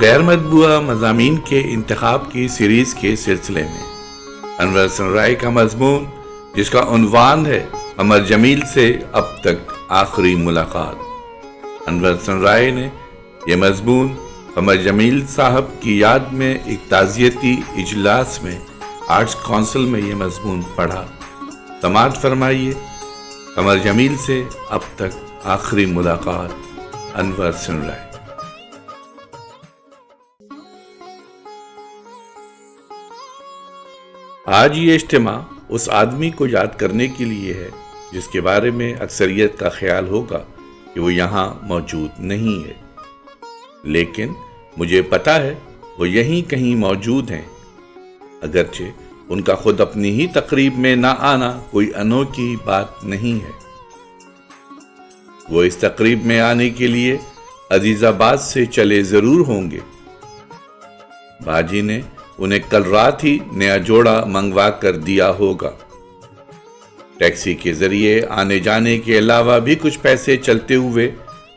غیر مطبوعہ مضامین کے انتخاب کی سیریز کے سلسلے میں انور سنرائے کا مضمون، جس کا عنوان ہے قمر جمیل سے اب تک آخری ملاقات۔ انور سنرائے نے یہ مضمون قمر جمیل صاحب کی یاد میں ایک تعزیتی اجلاس میں آرٹس کونسل میں یہ مضمون پڑھا۔ سماعت فرمائیے، قمر جمیل سے اب تک آخری ملاقات، انور سنرائے۔ آج یہ اجتماع اس آدمی کو یاد کرنے کے لیے ہے جس کے بارے میں اکثریت کا خیال ہوگا کہ وہ یہاں موجود نہیں ہے، لیکن مجھے پتا ہے وہ یہیں کہیں موجود ہیں، اگرچہ ان کا خود اپنی ہی تقریب میں نہ آنا کوئی انوکھی بات نہیں ہے۔ وہ اس تقریب میں آنے کے لیے عزیز آباد سے چلے ضرور ہوں گے۔ باجی نے انہیں کل رات ہی نیا جوڑا منگوا کر دیا ہوگا۔ ٹیکسی کے ذریعے آنے جانے کے علاوہ بھی کچھ پیسے چلتے ہوئے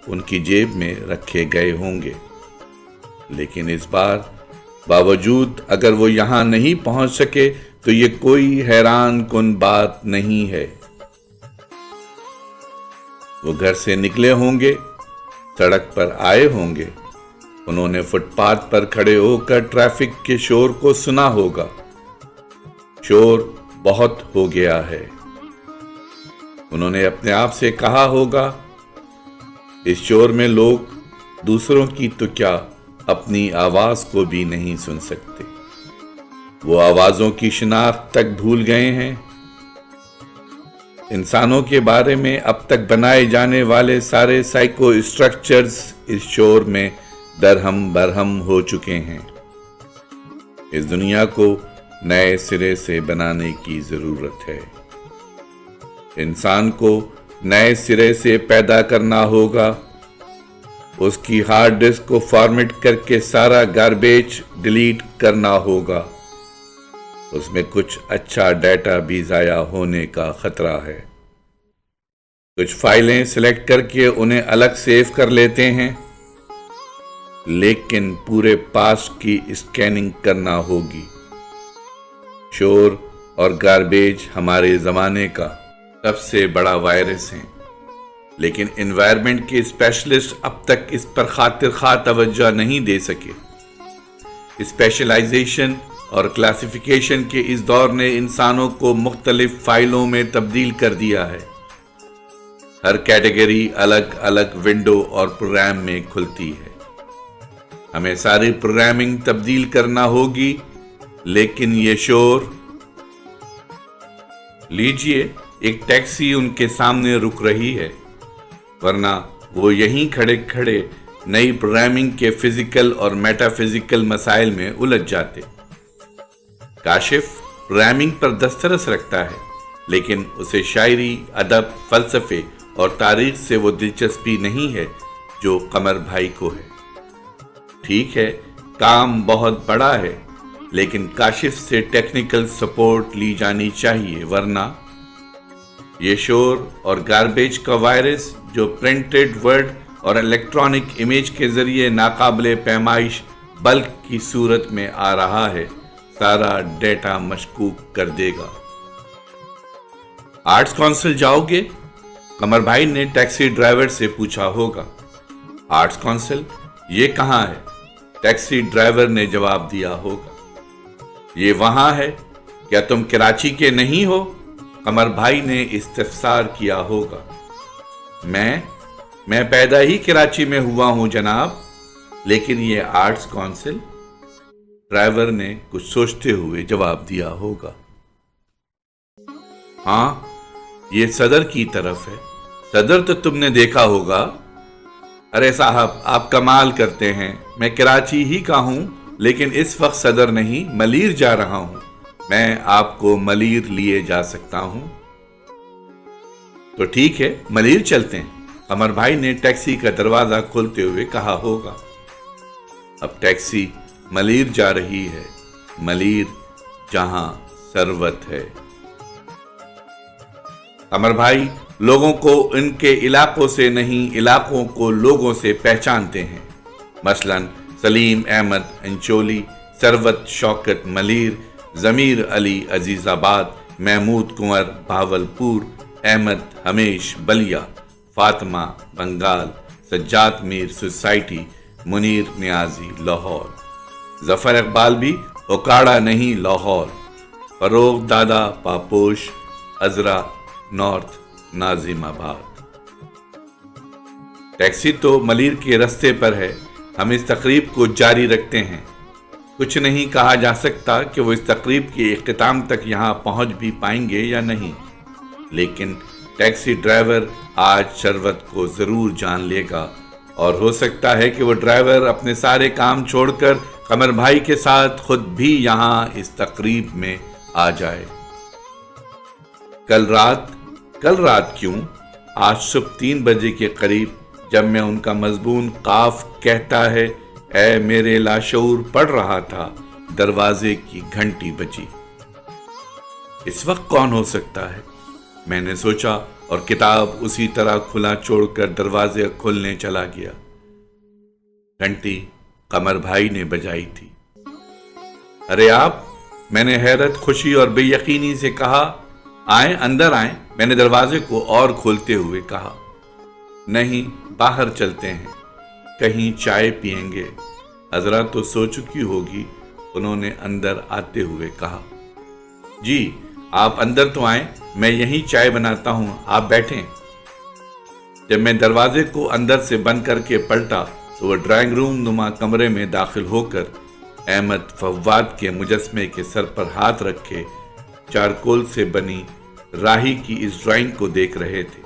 ان کی جیب میں رکھے گئے ہوں گے، لیکن اس بار باوجود اگر وہ یہاں نہیں پہنچ سکے تو یہ کوئی حیران کن بات نہیں ہے۔ وہ گھر سے نکلے ہوں گے، سڑک پر آئے ہوں گے، انہوں نے فٹ پاتھ پر کھڑے ہو کر ٹریفک کے شور کو سنا ہوگا۔ شور بہت ہو گیا ہے۔ انہوں نے اپنے آپ سے کہا ہوگا، اس شور میں لوگ دوسروں کی تو کیا اپنی آواز کو بھی نہیں سن سکتے۔ وہ آوازوں کی شناخت تک بھول گئے ہیں۔ انسانوں کے بارے میں اب تک بنائے جانے والے سارے سائیکو اسٹرکچرز اس شور میں درہم برہم ہو چکے ہیں۔ اس دنیا کو نئے سرے سے بنانے کی ضرورت ہے۔ انسان کو نئے سرے سے پیدا کرنا ہوگا، اس کی ہارڈ ڈسک کو فارمیٹ کر کے سارا گاربیج ڈیلیٹ کرنا ہوگا۔ اس میں کچھ اچھا ڈیٹا بھی ضائع ہونے کا خطرہ ہے۔ کچھ فائلیں سلیکٹ کر کے انہیں الگ سیو کر لیتے ہیں، لیکن پورے پاسٹ کی اسکیننگ کرنا ہوگی۔ شور اور گاربیج ہمارے زمانے کا سب سے بڑا وائرس ہیں، لیکن انوائرمنٹ کے اسپیشلسٹ اب تک اس پر خاطر خواہ توجہ نہیں دے سکے۔ اسپیشلائزیشن اور کلاسیفیکیشن کے اس دور نے انسانوں کو مختلف فائلوں میں تبدیل کر دیا ہے۔ ہر کیٹیگری الگ الگ ونڈو اور پروگرام میں کھلتی ہے۔ ہمیں ساری پروگرامنگ تبدیل کرنا ہوگی، لیکن یہ شور۔ لیجئے، ایک ٹیکسی ان کے سامنے رک رہی ہے، ورنہ وہ یہیں کھڑے کھڑے نئی پروگرامنگ کے فزیکل اور میٹا فزیکل مسائل میں الجھ جاتے۔ کاشف پروگرامنگ پر دسترس رکھتا ہے، لیکن اسے شاعری، ادب، فلسفے اور تاریخ سے وہ دلچسپی نہیں ہے جو قمر بھائی کو ہے۔ ٹھیک ہے، کام بہت بڑا ہے، لیکن کاشف سے ٹیکنیکل سپورٹ لی جانی چاہیے، ورنہ یہ شور اور گاربیج کا وائرس جو پرنٹڈ ورڈ اور الیکٹرانک امیج کے ذریعے ناقابل پیمائش بلک کی صورت میں آ رہا ہے، سارا ڈیٹا مشکوک کر دے گا۔ آرٹس کونسل جاؤ گے؟ قمر بھائی نے ٹیکسی ڈرائیور سے پوچھا ہوگا۔ Arts council? یہ کہاں ہے؟ ٹیکسی ڈرائیور نے جواب دیا ہوگا۔ یہ وہاں ہے۔ کیا تم کراچی کے نہیں ہو؟ قمر بھائی نے استفسار کیا ہوگا۔ میں پیدا ہی کراچی میں ہوا ہوں جناب، لیکن یہ آرٹس کونسل؟ ڈرائیور نے کچھ سوچتے ہوئے جواب دیا ہوگا۔ ہاں، یہ صدر کی طرف ہے۔ صدر تو تم نے دیکھا ہوگا۔ ارے صاحب، آپ کمال کرتے ہیں، میں کراچی ہی کا ہوں، لیکن اس وقت صدر نہیں، ملیر جا رہا ہوں۔ میں آپ کو ملیر لیے جا سکتا ہوں۔ تو ٹھیک ہے، ملیر چلتے ہیں، قمر بھائی نے ٹیکسی کا دروازہ کھولتے ہوئے کہا ہوگا۔ اب ٹیکسی ملیر جا رہی ہے، ملیر جہاں ثروت ہے۔ قمر بھائی لوگوں کو ان کے علاقوں سے نہیں، علاقوں کو لوگوں سے پہچانتے ہیں۔ مثلاً سلیم احمد انچولی، ثروت شوکت ملیر، ضمیر علی عزیز آباد، محمود کنور بھاولپور، احمد ہمیش بلیا، فاطمہ بنگال، سجاد میر سوسائٹی، منیر نیازی لاہور، ظفر اقبال بھی اوکاڑا نہیں لاہور، فروغ دادا پاپوش، عذرا نارتھ ناظم آباد۔ ٹیکسی تو ملیر کے رستے پر ہے، ہم اس تقریب کو جاری رکھتے ہیں۔ کچھ نہیں کہا جا سکتا کہ وہ اس تقریب کے اختتام تک یہاں پہنچ بھی پائیں گے یا نہیں، لیکن ٹیکسی ڈرائیور آج شربت کو ضرور جان لے گا، اور ہو سکتا ہے کہ وہ ڈرائیور اپنے سارے کام چھوڑ کر قمر بھائی کے ساتھ خود بھی یہاں اس تقریب میں آ جائے۔ کل رات کیوں، آج صبح 3 بجے کے قریب جب میں ان کا مضمون قاف کہتا ہے اے میرے لاشعور پڑھ رہا تھا، دروازے کی گھنٹی بجی۔ اس وقت کون ہو سکتا ہے، میں نے سوچا، اور کتاب اسی طرح کھلا چھوڑ کر دروازے کھولنے چلا گیا۔ گھنٹی قمر بھائی نے بجائی تھی۔ ارے آپ، میں نے حیرت، خوشی اور بے یقینی سے کہا۔ آئیں، اندر آئیں، میں نے دروازے کو اور کھولتے ہوئے کہا۔ نہیں، باہر چلتے ہیں، کہیں چائے پئیں گے، عذرا تو سو چکی ہوگی، انہوں نے اندر آتے ہوئے کہا۔ جی آپ اندر تو آئیں، میں یہیں چائے بناتا ہوں، آپ بیٹھیں۔ جب میں دروازے کو اندر سے بند کر کے پلٹا تو وہ ڈرائنگ روم نما کمرے میں داخل ہو کر احمد فواد کے مجسمے کے سر پر ہاتھ رکھے چارکول سے بنی راہی کی اس ڈرائنگ کو دیکھ رہے تھے،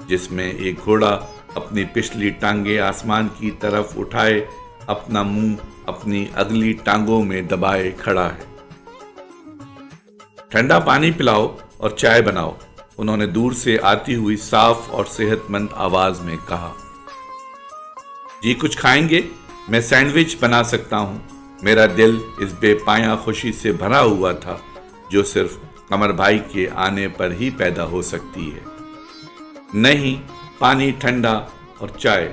جس میں ایک گھوڑا اپنی پچھلی ٹانگیں آسمان کی طرف اٹھائے اپنا منہ اپنی اگلی ٹانگوں میں دبائے کھڑا ہے۔ ٹھنڈا پانی پلاؤ اور چائے بناؤ، انہوں نے دور سے آتی ہوئی صاف اور صحت مند آواز میں کہا۔ جی کچھ کھائیں گے؟ میں سینڈوچ بنا سکتا ہوں۔ میرا دل اس بے پایاں خوشی سے بھرا ہوا تھا جو صرف قمر بھائی کے آنے پر ہی پیدا ہو سکتی ہے۔ نہیں، پانی ٹھنڈا اور چائے،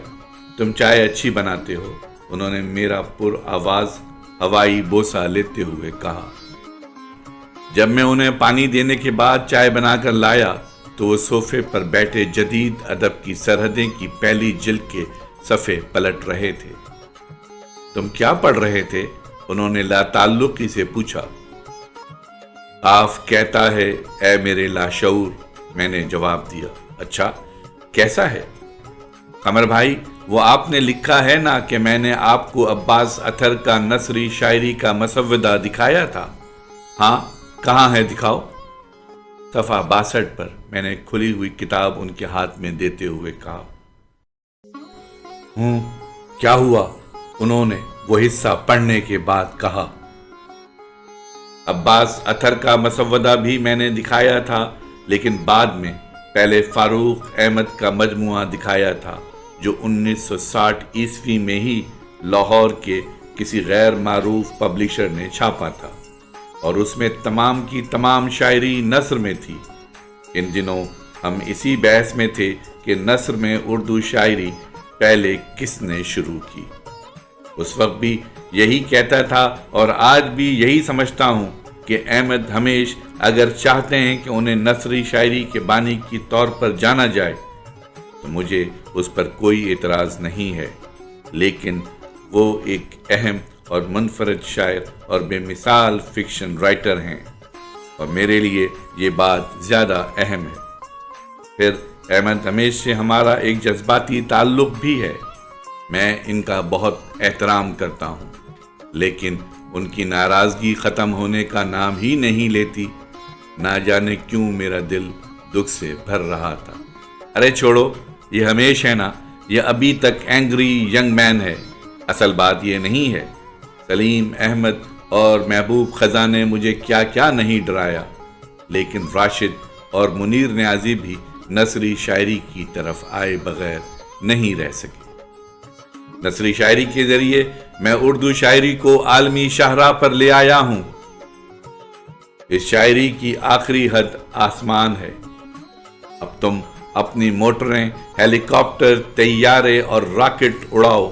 تم چائے اچھی بناتے ہو، انہوں نے میرا پر آواز ہوائی بوسہ لیتے ہوئے کہا۔ جب میں انہیں پانی دینے کے بعد چائے بنا کر لایا تو وہ صوفے پر بیٹھے جدید ادب کی سرحدیں کی پہلی جلد کے صفحے پلٹ رہے تھے۔ تم کیا پڑھ رہے تھے؟ انہوں نے لا تعلقی سے پوچھا۔ قاف کہتا ہے اے میرے لاشعور، میں نے جواب دیا۔ اچھا، کیسا ہے؟ قمر بھائی، وہ آپ نے لکھا ہے نا کہ میں نے آپ کو عباس اطہر کا نثری شاعری کا مسودہ دکھایا تھا؟ ہاں، کہاں ہے دکھاؤ۔ صفحہ 62 پر، میں نے کھلی ہوئی کتاب ان کے ہاتھ میں دیتے ہوئے کہا۔ کیا ہوا؟ انہوں نے وہ حصہ پڑھنے کے بعد کہا۔ عباس اطہر کا مسودہ بھی میں نے دکھایا تھا، لیکن بعد میں پہلے فاروق احمد کا مجموعہ دکھایا تھا جو 1960 عیسوی میں ہی لاہور کے کسی غیر معروف پبلشر نے چھاپا تھا، اور اس میں تمام کی تمام شاعری نثر میں تھی۔ ان دنوں ہم اسی بحث میں تھے کہ نثر میں اردو شاعری پہلے کس نے شروع کی۔ اس وقت بھی یہی کہتا تھا اور آج بھی یہی سمجھتا ہوں کہ احمد ہمیش اگر چاہتے ہیں کہ انہیں نثری شاعری کے بانی کی طور پر جانا جائے تو مجھے اس پر کوئی اعتراض نہیں ہے، لیکن وہ ایک اہم اور منفرد شاعر اور بے مثال فکشن رائٹر ہیں، اور میرے لیے یہ بات زیادہ اہم ہے۔ پھر احمد ہمیش سے ہمارا ایک جذباتی تعلق بھی ہے، میں ان کا بہت احترام کرتا ہوں، لیکن ان کی ناراضگی ختم ہونے کا نام ہی نہیں لیتی۔ نہ جانے کیوں میرا دل دکھ سے بھر رہا تھا۔ ارے چھوڑو، یہ ہمیش ہے نا، یہ ابھی تک اینگری ینگ مین ہے۔ اصل بات یہ نہیں ہے۔ سلیم احمد اور محبوب خزاں نے مجھے کیا کیا نہیں ڈرایا، لیکن راشد اور منیر نیازی بھی نثری شاعری کی طرف آئے بغیر نہیں رہ سکے۔ نثری شاعری کے ذریعے میں اردو شاعری کو عالمی شاہراہ پر لے آیا ہوں۔ اس شاعری کی آخری حد آسمان ہے۔ اب تم اپنی موٹریں، ہیلی کاپٹر، طیارے اور راکٹ اڑاؤ